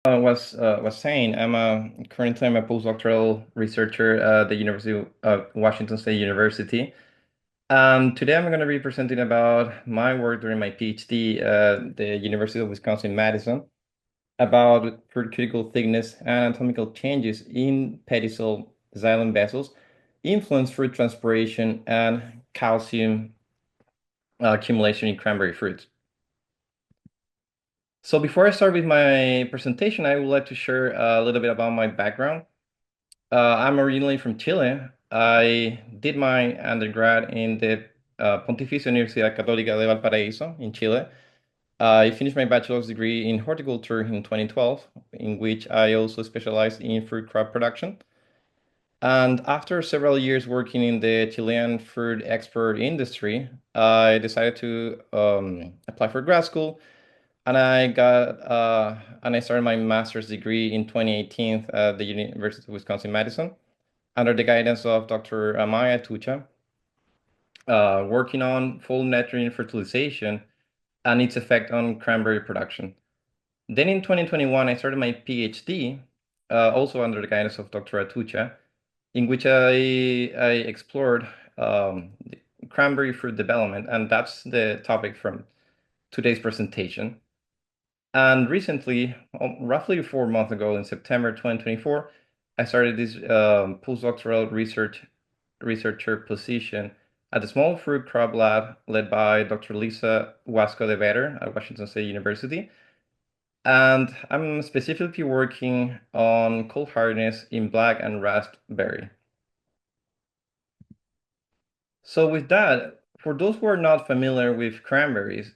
Was saying, currently I'm a postdoctoral researcher at the University of Washington State University. Today I'm going to be presenting about my work during my PhD at the University of Wisconsin-Madison about cuticle thickness and anatomical changes in pedicel xylem vessels influenced through transpiration and calcium accumulation in cranberry fruits. So before I start with my presentation, I would like to share a little bit about my background. I'm originally from Chile. I did my undergrad in the Pontificia Universidad Católica de Valparaíso in Chile. I finished my bachelor's degree in horticulture in 2012, in which I also specialized in fruit crop production. And after several years working in the Chilean fruit export industry, I decided to apply for grad school, and I started my master's degree in 2018 at the University of Wisconsin-Madison under the guidance of Dr. Amaya Tucha, working on full nitrogen fertilization and its effect on cranberry production. Then in 2021, I started my PhD, also under the guidance of Dr. Atucha, in which I explored cranberry fruit development, and that's the topic from today's presentation. And recently, roughly 4 months ago, in September 2024, I started this postdoctoral researcher position at the small fruit crop lab led by Dr. Lisa Wasco de Vetter at Washington State University. And I'm specifically working on cold hardness in black and raspberry. So with that, for those who are not familiar with cranberries,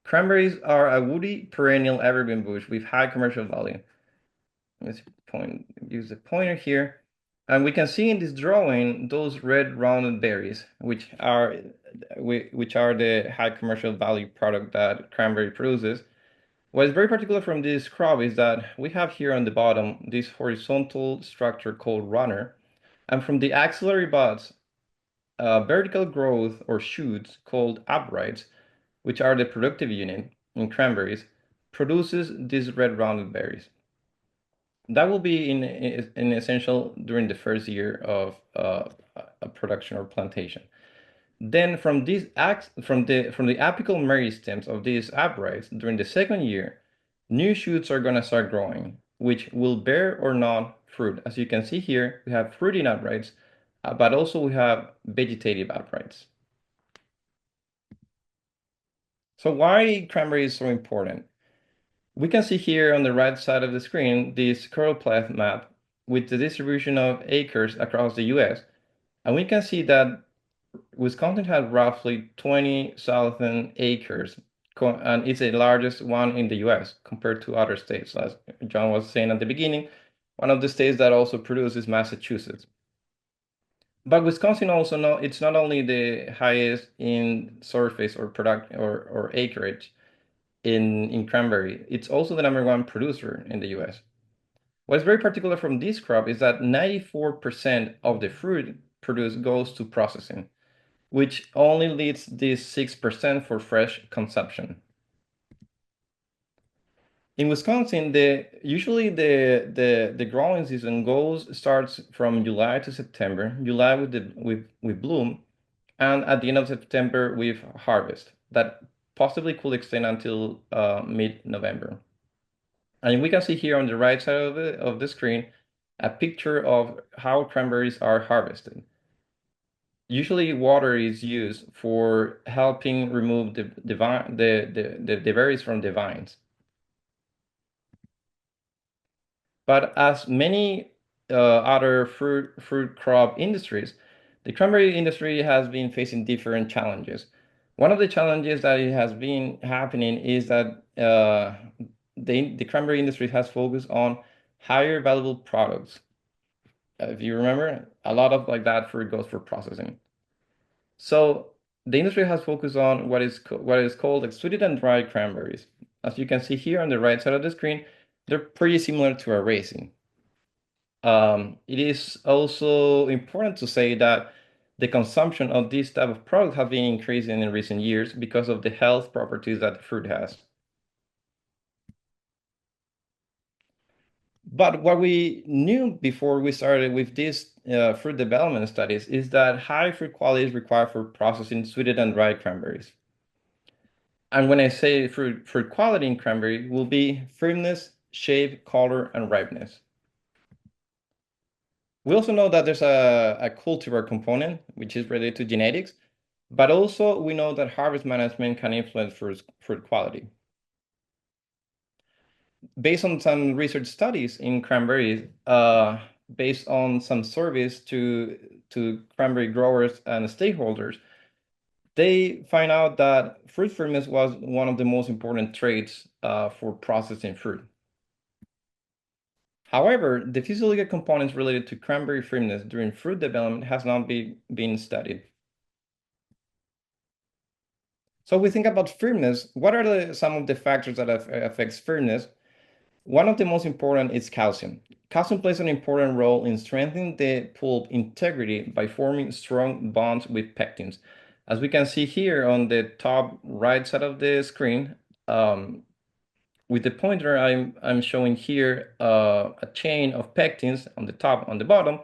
cranberries are a woody perennial evergreen bush with high commercial value. Let's use the pointer here. And we can see in this drawing those red rounded berries, which are the high commercial value product that cranberry produces. What is very particular from this crop is that we have here on the bottom this horizontal structure called runner, and from the axillary buds, vertical growth or shoots called uprights, which are the productive unit in cranberries, produces these red rounded berries. That will be in essential during the first year of a production or plantation. Then from the apical meristems of these uprights during the second year, new shoots are gonna start growing, which will bear or not fruit. As you can see here, we have fruiting uprights, but also we have vegetative uprights. So why cranberry is so important? We can see here on the right side of the screen this choropleth map with the distribution of acres across the US. And we can see that Wisconsin has roughly 20,000 acres, and it's the largest one in the US compared to other states. As John was saying at the beginning, one of the states that also produces Massachusetts. But Wisconsin also it's not only the highest in surface or product or acreage in cranberry, it's also the #1 producer in the US. What's very particular from this crop is that 94% of the fruit produced goes to processing, which only leaves this 6% for fresh consumption. In Wisconsin, usually the growing season starts from July to September. July with bloom, and at the end of September with harvest. That possibly could extend until mid-November. And we can see here on the right side of the screen a picture of how cranberries are harvested. Usually water is used for helping remove the berries from the vines. But as many other fruit crop industries, the cranberry industry has been facing different challenges. One of the challenges that it has been happening is that the cranberry industry has focused on higher valuable products. If you remember, a lot of like that fruit goes for processing. So the industry has focused on what is called like sweetened and dried cranberries. As you can see here on the right side of the screen, they're pretty similar to a raisin. It is also important to say that the consumption of this type of product has been increasing in recent years because of the health properties that the fruit has. But what we knew before we started with these fruit development studies is that high fruit quality is required for processing sweetened and dried cranberries. And when I say fruit quality in cranberry, will be firmness, shape, color, and ripeness. We also know that there's a cultivar component, which is related to genetics, but also we know that harvest management can influence fruit quality. Based on some research studies in cranberries, based on some surveys to cranberry growers and stakeholders, they find out that fruit firmness was one of the most important traits for processing fruit. However, the physiological components related to cranberry firmness during fruit development has not been studied. So we think about firmness. What are some of the factors that affects firmness? One of the most important is calcium. Calcium plays an important role in strengthening the pulp integrity by forming strong bonds with pectins. As we can see here on the top right side of the screen, with the pointer, I'm showing here a chain of pectins on the top, on the bottom,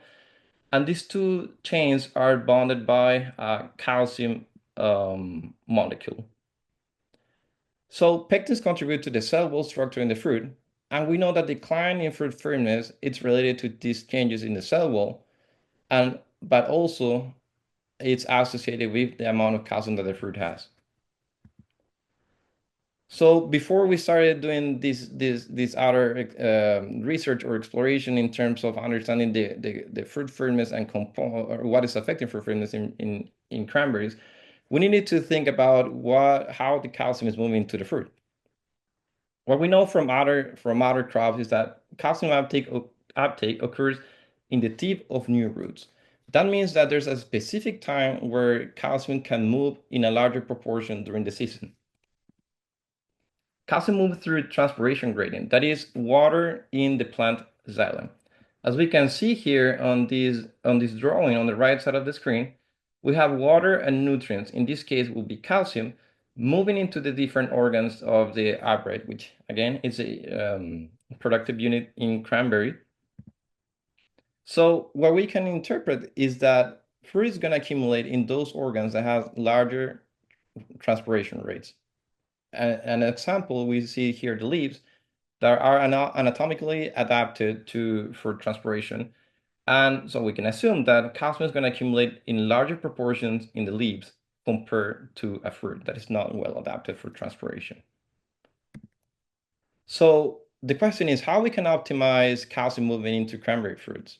and these two chains are bonded by a calcium molecule. So pectins contribute to the cell wall structure in the fruit, and we know that decline in fruit firmness is related to these changes in the cell wall, but also it's associated with the amount of calcium that the fruit has. So before we started doing this other research or exploration in terms of understanding the fruit firmness and or what is affecting fruit firmness in cranberries, we needed to think about how the calcium is moving to the fruit. What we know from other crops is that calcium uptake occurs in the tip of new roots. That means that there's a specific time where calcium can move in a larger proportion during the season. Calcium moves through transpiration gradient, that is water in the plant xylem. As we can see here on this drawing on the right side of the screen, we have water and nutrients, in this case will be calcium, moving into the different organs of the upright, which again is a productive unit in cranberry. So what we can interpret is that fruit is going to accumulate in those organs that have larger transpiration rates. An example we see here the leaves that are anatomically adapted for transpiration. And so we can assume that calcium is going to accumulate in larger proportions in the leaves compared to a fruit that is not well adapted for transpiration. So the question is how we can optimize calcium movement into cranberry fruits.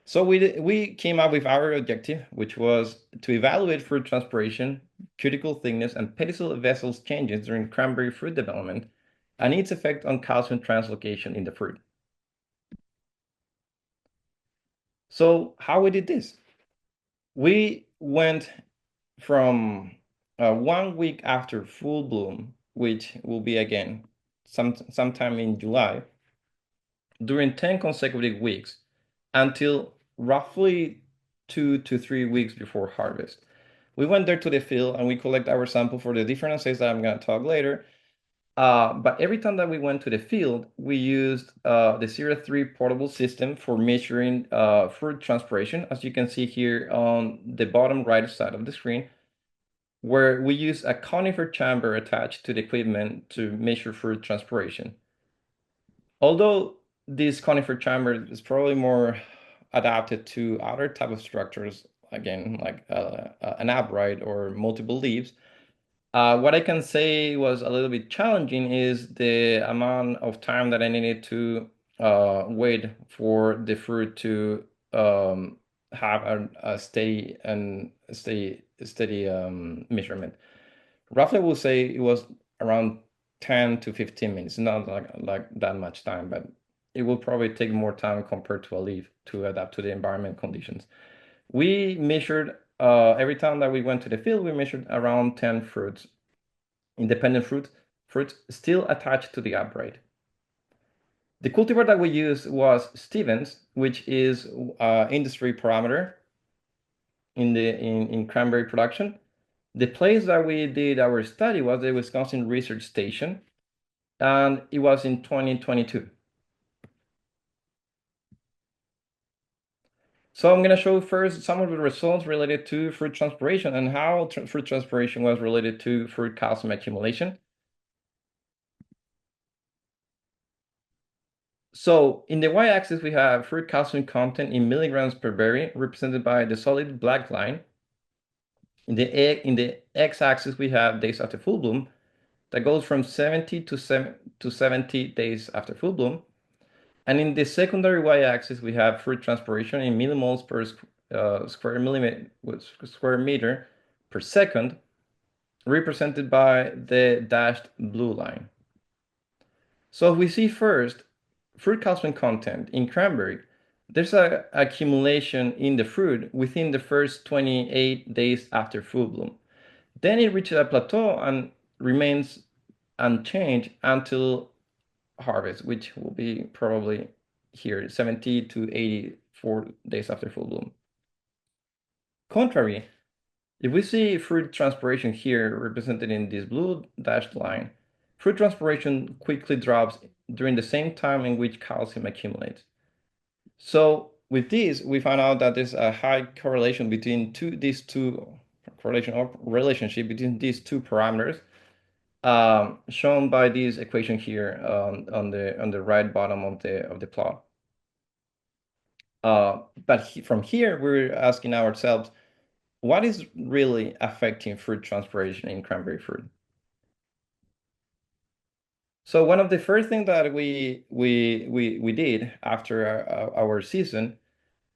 So we came up with our objective, which was to evaluate fruit transpiration, cuticle thickness, and pedicel vessels changes during cranberry fruit development and its effect on calcium translocation in the fruit. So how we did this? We went from 1 week after full bloom, which will be again sometime in July, during 10 consecutive weeks until roughly 2 to 3 weeks before harvest. We went there to the field and we collect our sample for the different assays that I'm going to talk later. But every time that we went to the field, we used the Zero 3 portable system for measuring fruit transpiration, as you can see here on the bottom right side of the screen, where we use a conifer chamber attached to the equipment to measure fruit transpiration. Although this conifer chamber is probably more adapted to other type of structures, again, like an upright or multiple leaves, what I can say was a little bit challenging is the amount of time that I needed to wait for the fruit to have a steady measurement. Roughly, I would say it was around 10 to 15 minutes, not like that much time, but it will probably take more time compared to a leaf to adapt to the environment conditions. We measured every time that we went to the field, we measured around 10 fruits, independent fruits still attached to the upright. The cultivar that we used was Stevens, which is industry parameter in cranberry production. The place that we did our study was the Wisconsin Research Station. and it was in 2022. So I'm going to show first some of the results related to fruit transpiration and how fruit transpiration was related to fruit calcium accumulation. So in the y-axis, we have fruit calcium content in milligrams per berry, represented by the solid black line. In the x-axis, we have days after full bloom, that goes from 70 to 70 days after full bloom. And in the secondary y-axis, we have fruit transpiration in millimoles per square meter per second, represented by the dashed blue line. So if we see first fruit calcium content in cranberry, there's an accumulation in the fruit within the first 28 days after full bloom. Then it reaches a plateau and remains unchanged until harvest, which will be probably here 70 to 84 days after full bloom. Contrary, if we see fruit transpiration here represented in this blue dashed line, fruit transpiration quickly drops during the same time in which calcium accumulates. So with this, we found out that there's a high correlation between these two correlation or relationship between these two parameters, shown by this equation here on the right bottom of the plot. But from here, we're asking ourselves, what is really affecting fruit transpiration in cranberry fruit? So one of the first things that we did after our season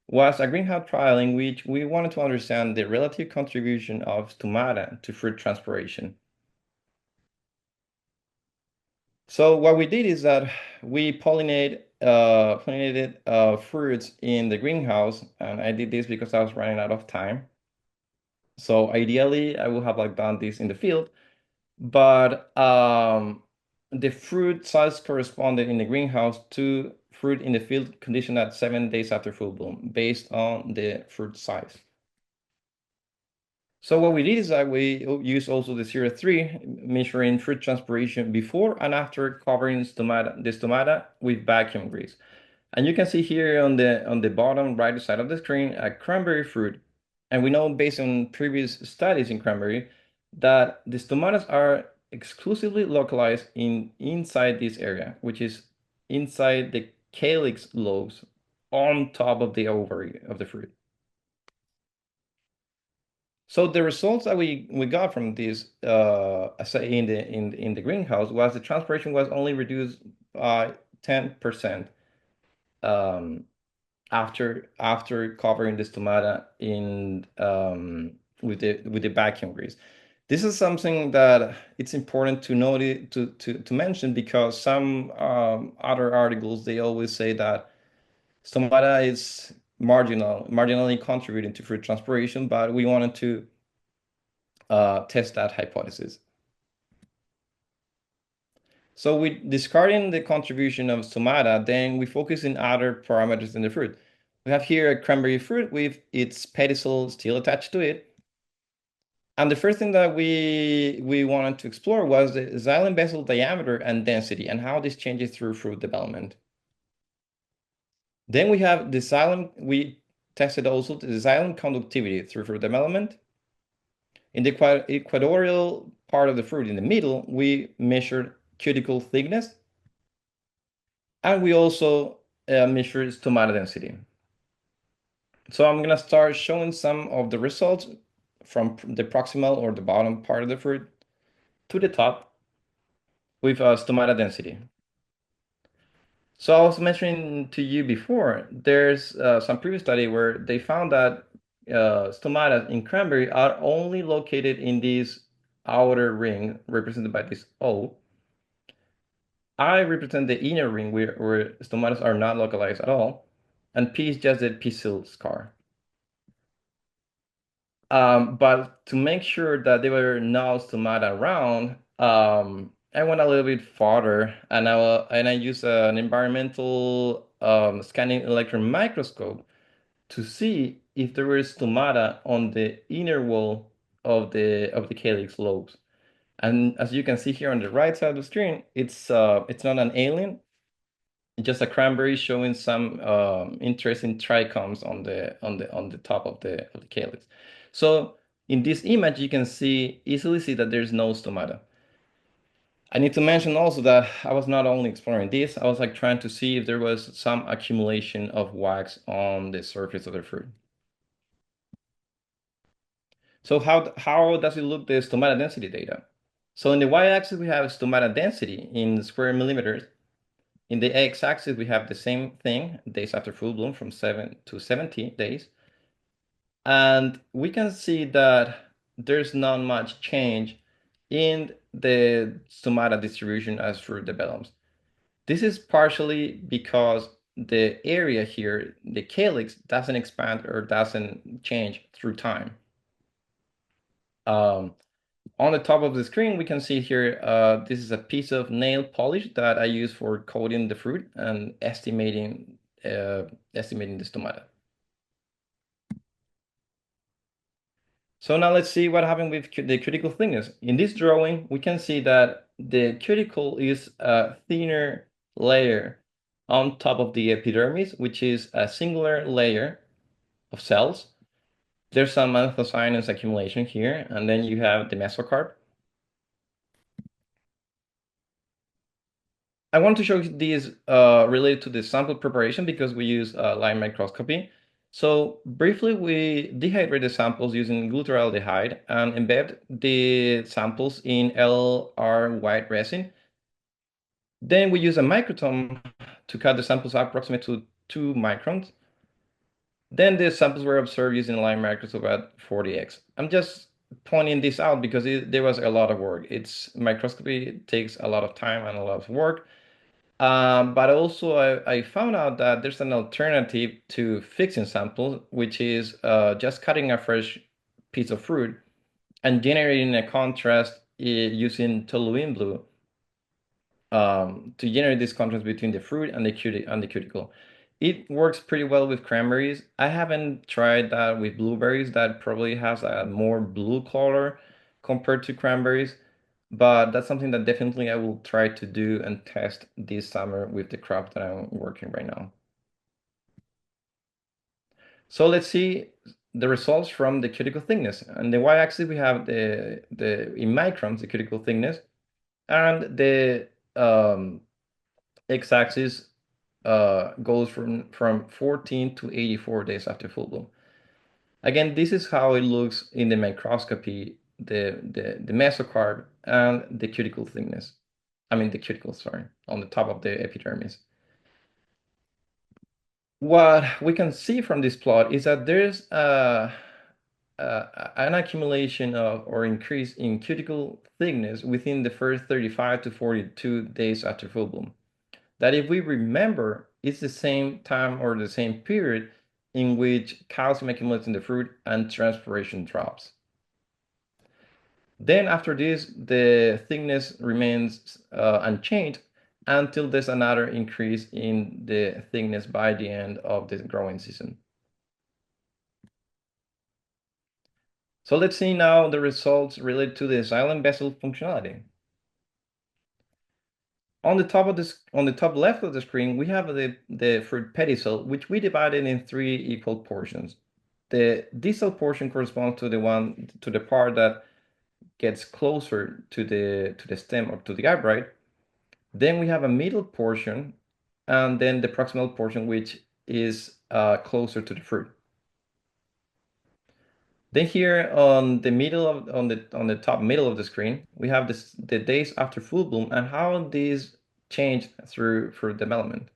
was a greenhouse trial in which we wanted to understand the relative contribution of stomata to fruit transpiration. So what we did is that we pollinated fruits in the greenhouse, and I did this because I was running out of time. So ideally, I would have like done this in the field, but the fruit size corresponded in the greenhouse to fruit in the field conditioned at 7 days after full bloom, based on the fruit size. So what we did is that we used also the 03, measuring fruit transpiration before and after covering the stomata with vacuum grease. And you can see here on the bottom right side of the screen a cranberry fruit. And we know based on previous studies in cranberry that the stomatas are exclusively localized inside this area, which is inside the calyx lobes on top of the ovary of the fruit. So the results that we got from this assay in the greenhouse was the transpiration was only reduced by 10%, after covering the stomata in with the vacuum grease. This is something that it's important to note to mention, because some other articles, they always say that stomata is marginally contributing to fruit transpiration, but we wanted to test that hypothesis. So with discarding the contribution of stomata, then we focus in other parameters in the fruit. We have here a cranberry fruit with its pedicel still attached to it. And the first thing that we wanted to explore was the xylem vessel diameter and density and how this changes through fruit development. Then we have the xylem, we tested also the xylem conductivity through fruit development. In the equatorial part of the fruit in the middle, we measured cuticle thickness, and we also measured stomata density. So I'm gonna start showing some of the results from the proximal or the bottom part of the fruit to the top with stomata density. So I was mentioning to you before, there's some previous study where they found that stomata in cranberry are only located in this outer ring represented by this O. I represent the inner ring where stomatas are not localized at all, and P is just the Pedicel scar. But to make sure that there were no stomata around, I went a little bit farther, and I used an environmental scanning electron microscope to see if there were stomata on the inner wall of the calyx lobes. And as you can see here on the right side of the screen, it's not an alien, it's just a cranberry showing some interesting trichomes on the top of the calyx. So in this image, you can easily see that there's no stomata. I need to mention also that I was not only exploring this, I was like trying to see if there was some accumulation of wax on the surface of the fruit. So how does it look, the stomata density data? So in the y-axis, we have stomata density in square millimeters. In the x-axis, we have the same thing, days after full bloom from 7 to 70 days. And we can see that there's not much change in the stomata distribution as fruit develops. This is partially because the area here, the calyx, doesn't expand or doesn't change through time. On the top of the screen, we can see here, this is a piece of nail polish that I use for coating the fruit and estimating the stomata. So now let's see what happened with the cuticle thickness. In this drawing, we can see that the cuticle is a thinner layer on top of the epidermis, which is a singular layer of cells. There's some anthocyanins accumulation here, and then you have the mesocarp. I want to show you these related to the sample preparation because we use line microscopy. So briefly, we dehydrate the samples using glutaraldehyde and embed the samples in LR white resin. Then we use a microtome to cut the samples approximate to 2 microns. Then the samples were observed using a line microscope at 40x. I'm just pointing this out because there was a lot of work. Microscopy takes a lot of time and a lot of work. But also, I found out that there's an alternative to fixing samples, which is just cutting a fresh piece of fruit and generating a contrast using toluene blue to generate this contrast between the fruit and the cuticle. It works pretty well with cranberries. I haven't tried that with blueberries. That probably has a more blue color compared to cranberries. But that's something that definitely I will try to do and test this summer with the crop that I'm working right now. So let's see the results from the cuticle thickness. On the y-axis, we have the in microns, the cuticle thickness, and the x-axis goes from 14 to 84 days after full bloom. Again, this is how it looks in the microscopy, the mesocarp and the cuticle thickness. I mean the cuticle, sorry, on the top of the epidermis. What we can see from this plot is that there's an accumulation of or increase in cuticle thickness within the first 35 to 42 days after full bloom. That if we remember, it's the same time or the same period in which calcium accumulates in the fruit and transpiration drops. Then after this, the thickness remains unchanged until there's another increase in the thickness by the end of the growing season. So let's see now the results related to the Xylem vessel functionality. On the top left of the screen, we have the fruit pedicel, which we divided in 3 equal portions. The distal portion corresponds to the part that gets closer to the stem or to the upright. Then we have a middle portion, and then the proximal portion, which is closer to the fruit. Then here on the top middle of the screen, we have the days after full bloom and how these change through development.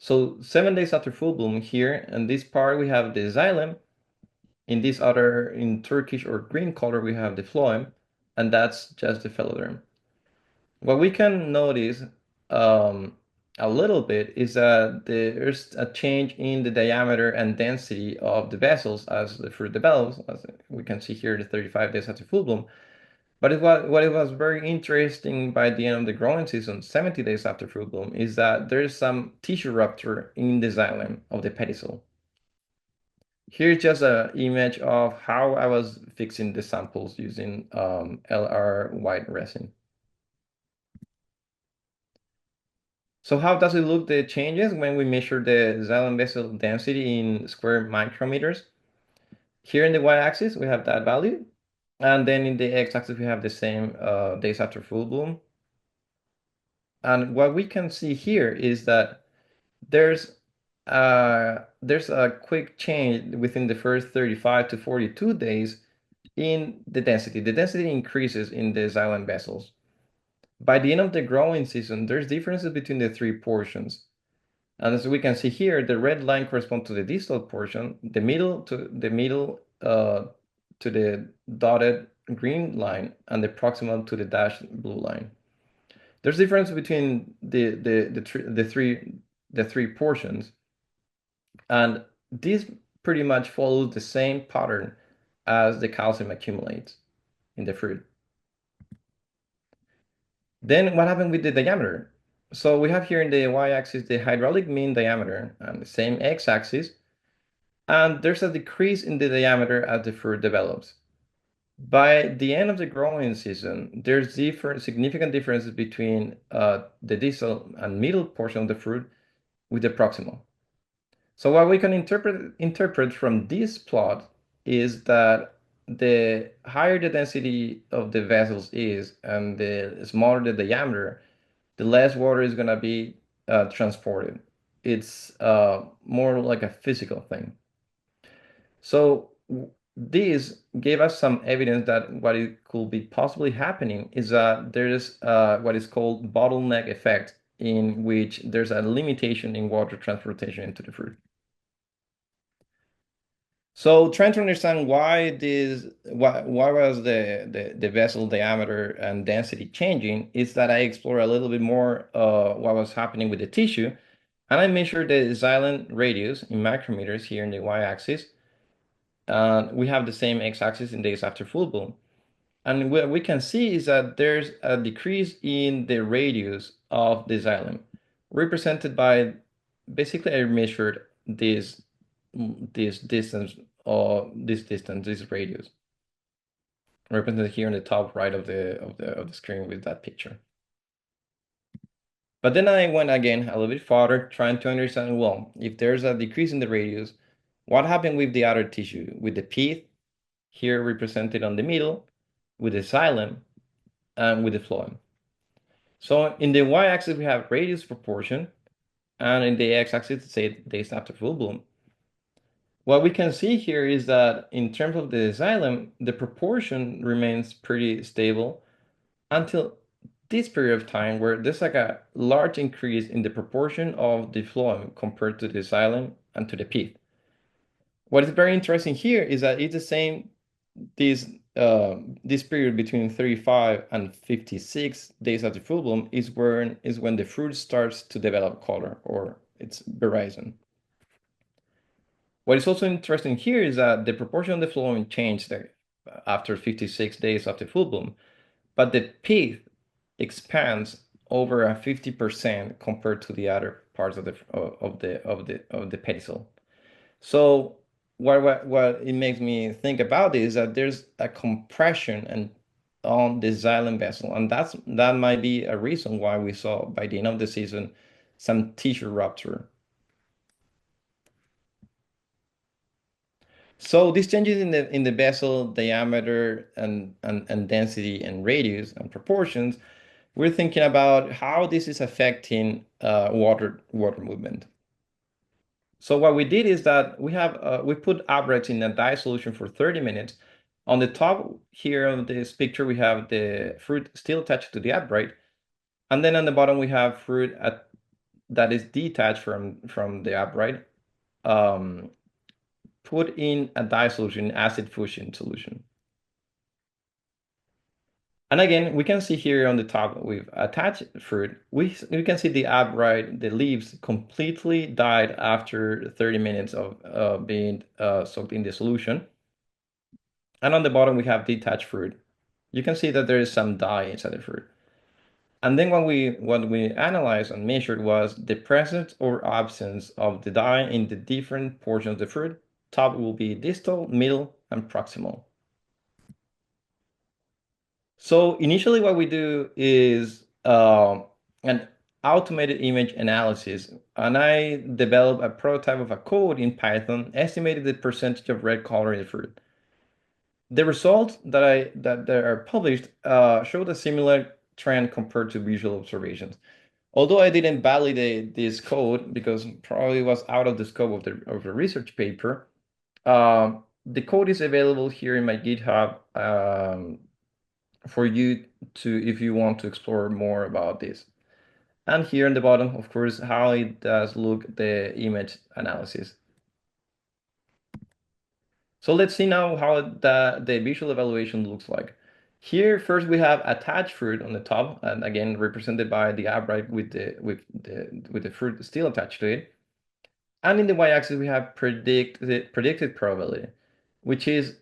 So 7 days after full bloom here, in this part we have the xylem. In Turkish or green color, we have the phloem, and that's just the phylloderm. What we can notice a little bit is that there's a change in the diameter and density of the vessels as the fruit develops, as we can see here, the 35 days after full bloom. But what it was very interesting by the end of the growing season, 70 days after full bloom, is that there's some tissue rupture in the xylem of the pedicel. Here's just an image of how I was fixing the samples using LR white resin. So how does it look, the changes when we measure the Xylem vessel density in square micrometers? Here in the y-axis, we have that value. And then in the x-axis, we have the same days after full bloom. And what we can see here is that there's there's a quick change within the first 35 to 42 days in the density. The density increases in the Xylem vessels. By the end of the growing season, there's differences between the three portions. And as we can see here, the red line corresponds to the distal portion, the middle to the dotted green line, and the proximal to the dashed blue line. There's difference between the three portions, and this pretty much follows the same pattern as the calcium accumulates in the fruit. Then what happened with the diameter? So we have here in the y-axis the hydraulic mean diameter and the same x-axis, and there's a decrease in the diameter as the fruit develops. By the end of the growing season, there's significant differences between the distal and middle portion of the fruit with the proximal. So what we can interpret from this plot is that the higher the density of the vessels is and the smaller the diameter, the less water is going to be transported. It's more like a physical thing. So this gave us some evidence that what it could be possibly happening is that there's what is called bottleneck effect, in which there's a limitation in water transportation into the fruit. So trying to understand why was the vessel diameter and density changing is that I explore a little bit more what was happening with the tissue, and I measured the xylem radius in micrometers here in the y-axis. We have the same x-axis in days after full bloom. And what we can see is that there's a decrease in the radius of the xylem, represented by basically I measured this distance this radius, represented here on the top right of the screen with that picture. But then I went again a little bit farther, trying to understand, well, if there's a decrease in the radius, what happened with the other tissue, with the pith, here represented on the middle, with the xylem, and with the phloem. So in the y-axis, we have radius proportion, and in the x-axis, say days after full bloom. What we can see here is that in terms of the xylem, the proportion remains pretty stable until this period of time where there's like a large increase in the proportion of the phloem compared to the xylem and to the pith. What is very interesting here is that it's the same this this period between 35 and 56 days after full bloom is when the fruit starts to develop color, or its verizon. What is also interesting here is that the proportion of the phloem changed after 56 days after full bloom, but the pith expands over a 50% compared to the other parts of the pedicel. So what it makes me think about is that there's a compression and on the xylem vessel, and that might be a reason why we saw by the end of the season some tissue rupture. So these changes in the vessel diameter and density and radius and proportions, we're thinking about how this is affecting water movement. So what we did is that we put abrax in a dye solution for 30 minutes. On the top here of this picture, we have the fruit still attached to the abrate, and then on the bottom we have fruit that is detached from the abrate, put in a dye solution, acid fusion solution. And again, we can see here on the top with attached fruit, we can see the abrite, the leaves completely died after 30 minutes of being soaked in the solution. And on the bottom, we have detached fruit. You can see that there is some dye inside the fruit. And then what we analyzed and measured was the presence or absence of the dye in the different portions of the fruit. top will be distal, middle, and proximal. So initially what we do is an automated image analysis, and I developed a prototype of a code in Python, estimated the percentage of red color in the fruit. The results that are published showed a similar trend compared to visual observations. Although I didn't validate this code because probably it was out of the scope of the research paper, the code is available here in my GitHub for you to, if you want to explore more about this. And here in the bottom, of course, how it does look the image analysis. So let's see now how the visual evaluation looks like. Here, first we have attached fruit on the top, and again represented by the upright with the fruit still attached to it. And in the y-axis we have predicted probability, which is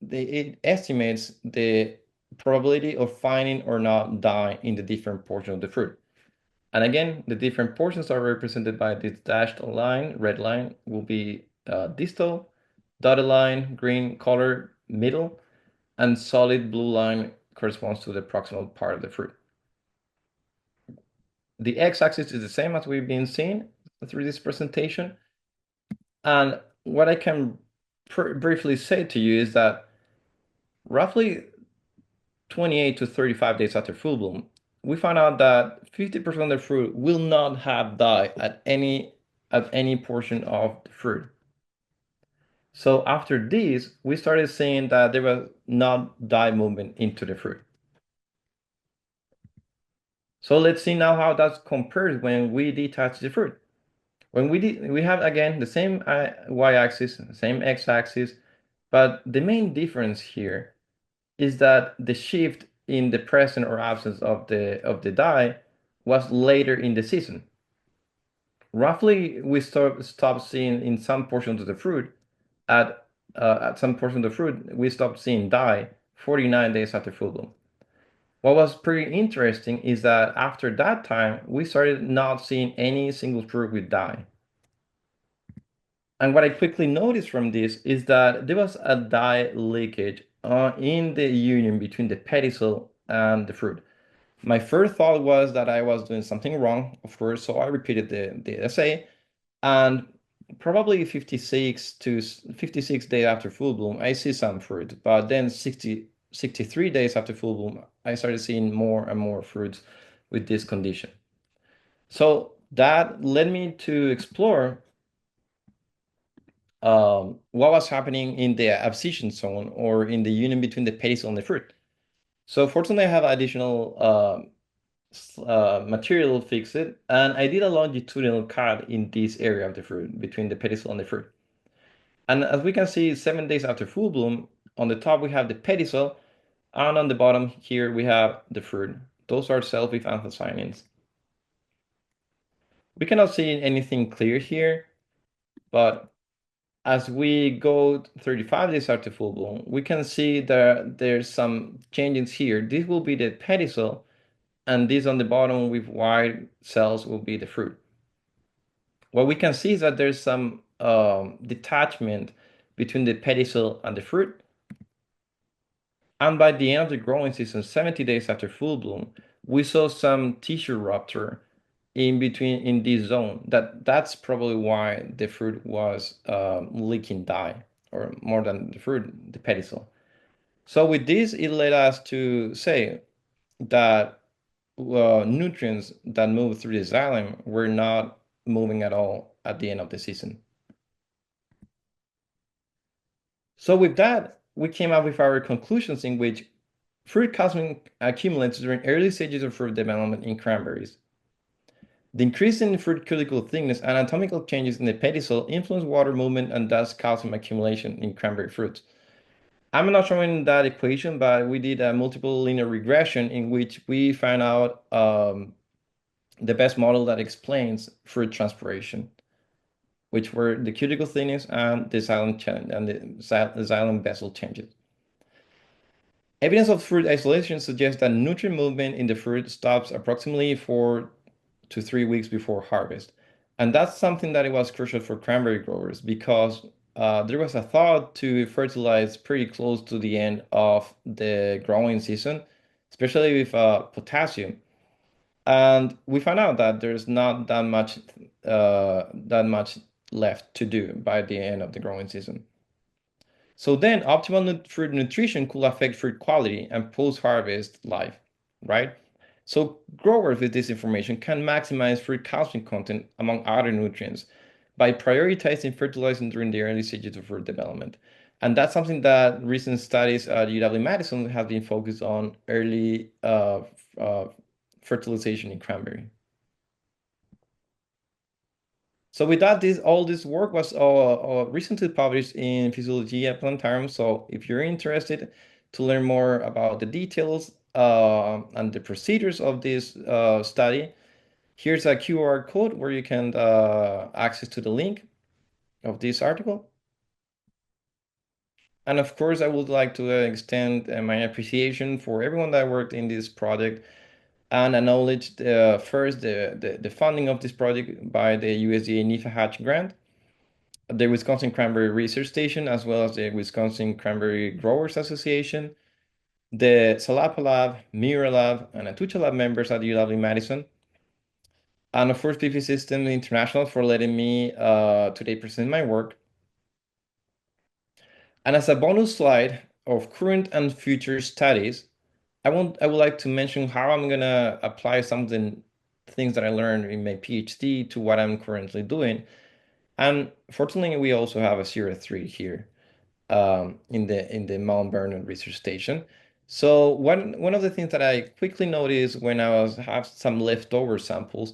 it estimates the probability of finding or not dye in the different portions of the fruit. And again, the different portions are represented by this dashed line. Red line will be distal, dotted line, green color, middle, and solid blue line corresponds to the proximal part of the fruit. The x-axis is the same as we've been seeing through this presentation. And what I can briefly say to you is that roughly 28 to 35 days after full bloom, we found out that 50% of the fruit will not have dye at any portion of the fruit. So after this, we started seeing that there was not dye movement into the fruit. So let's see now how that compares when we detach the fruit. When we have again the same y-axis, the same x-axis, but the main difference here is that the shift in the presence or absence of the dye was later in the season. Roughly, we stopped seeing in some portions of the fruit at some portion of the fruit we stopped seeing dye 49 days after full bloom. What was pretty interesting is that after that time we started not seeing any single fruit with dye. And what I quickly noticed from this is that there was a dye leakage in the union between the pedicel and the fruit. My first thought was that I was doing something wrong, of course, so I repeated the essay, and probably 56 days after full bloom, I see some fruit, but then 63 days after full bloom, I started seeing more and more fruits with this condition. So that led me to explore what was happening in the abscission zone or in the union between the pedicel and the fruit. So fortunately, I have additional material fixed, and I did a longitudinal cut in this area of the fruit between the pedicel and the fruit. And as we can see, 7 days after full bloom, on the top we have the pedicel, and on the bottom here we have the fruit. Those are self-leaf anthocyanins. We cannot see anything clear here, but as we go 35 days after full bloom, we can see that there's some changes here. This will be the pedicel, and this on the bottom with white cells will be the fruit. What we can see is that there's some detachment between the pedicel and the fruit. And by the end of the growing season, 70 days after full bloom, we saw some tissue rupture in between in this zone. That's probably why the fruit was leaking dye, or more than the fruit, the pedicel. So with this, it led us to say that nutrients that move through the xylem were not moving at all at the end of the season. So with that, we came up with our conclusions in which fruit cosmic accumulates during early stages of fruit development in cranberries. The increase in fruit cuticle thickness and anatomical changes in the pedicel influence water movement and thus calcium accumulation in cranberry fruits. I'm not showing that equation, but we did a multiple linear regression in which we found out the best model that explains fruit transpiration, which were the cuticle thickness and the xylem vessel changes. Evidence of fruit isolation suggests that nutrient movement in the fruit stops approximately 4 to 3 weeks before harvest. And that's something that it was crucial for cranberry growers because there was a thought to fertilize pretty close to the end of the growing season, especially with potassium. And we found out that there's not that much left to do by the end of the growing season. So then optimal fruit nutrition could affect fruit quality and post-harvest life, right? So growers with this information can maximize fruit calcium content among other nutrients by prioritizing fertilizing during the early stages of fruit development. And that's something that recent studies at UW-Madison have been focused on early uh, fertilization in cranberry. So with that, all this work was recently published in Physiologia Plantarum. So if you're interested to learn more about the details and the procedures of this study, here's a QR code where you can access to the link of this article. And of course, I would like to extend my appreciation for everyone that worked in this project and acknowledge first the funding of this project by the USDA NIFA Hatch grant, the Wisconsin Cranberry Research Station, as well as the Wisconsin Cranberry Growers Association, the Salapa Lab, Mira Lab, and Atucha Lab members at UW-Madison, and of course PP Systems International for letting me today present my work. And as a bonus slide of current and future studies, I would like to mention how I'm gonna apply some of the things that I learned in my PhD to what I'm currently doing. And fortunately, we also have a Zero 3 here in the Mount Vernon Research Station. So one of the things that I quickly noticed when I was have some leftover samples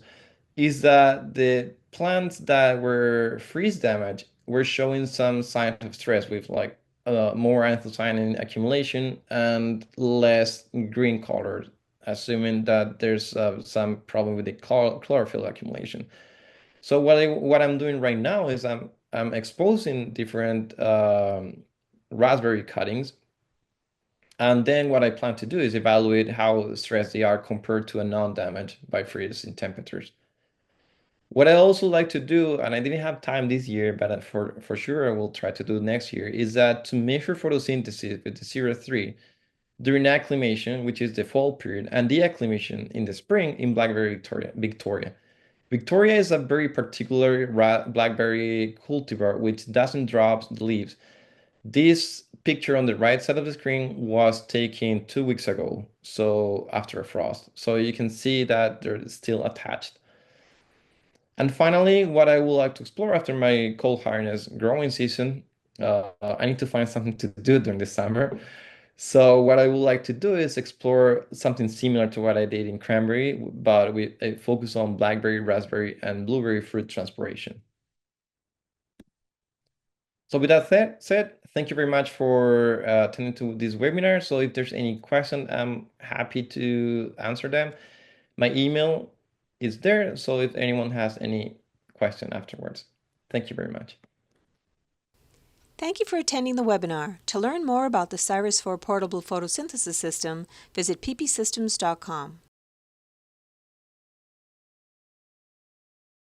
is that the plants that were freeze damaged were showing some signs of stress with like more anthocyanin accumulation and less green color, assuming that there's some problem with the chlorophyll accumulation. So what I'm doing right now is I'm exposing different raspberry cuttings, and then what I plan to do is evaluate how stressed they are compared to a non-damaged by freezing temperatures. What I also like to do, and I didn't have time this year, but for sure I will try to do next year, is that to measure photosynthesis with the Zero 3 during acclimation, which is the fall period, and deacclimation in the spring in Blackberry Victoria. Victoria is a very particular blackberry cultivar which doesn't drop the leaves. This picture on the right side of the screen was taken 2 weeks ago, so after a frost. So you can see that they're still attached. And finally, what I would like to explore after my cold harness growing season, I need to find something to do during the summer. So what I would like to do is explore something similar to what I did in cranberry, but with a focus on blackberry, raspberry, and blueberry fruit transpiration. So with that said, thank you very much for attending to this webinar. So if there's any question, I'm happy to answer them. My email is there, so if anyone has any question afterwards. Thank you very much. Thank you for attending the webinar. To learn more about the Cyrus 4 portable photosynthesis system, visit ppsystems.com.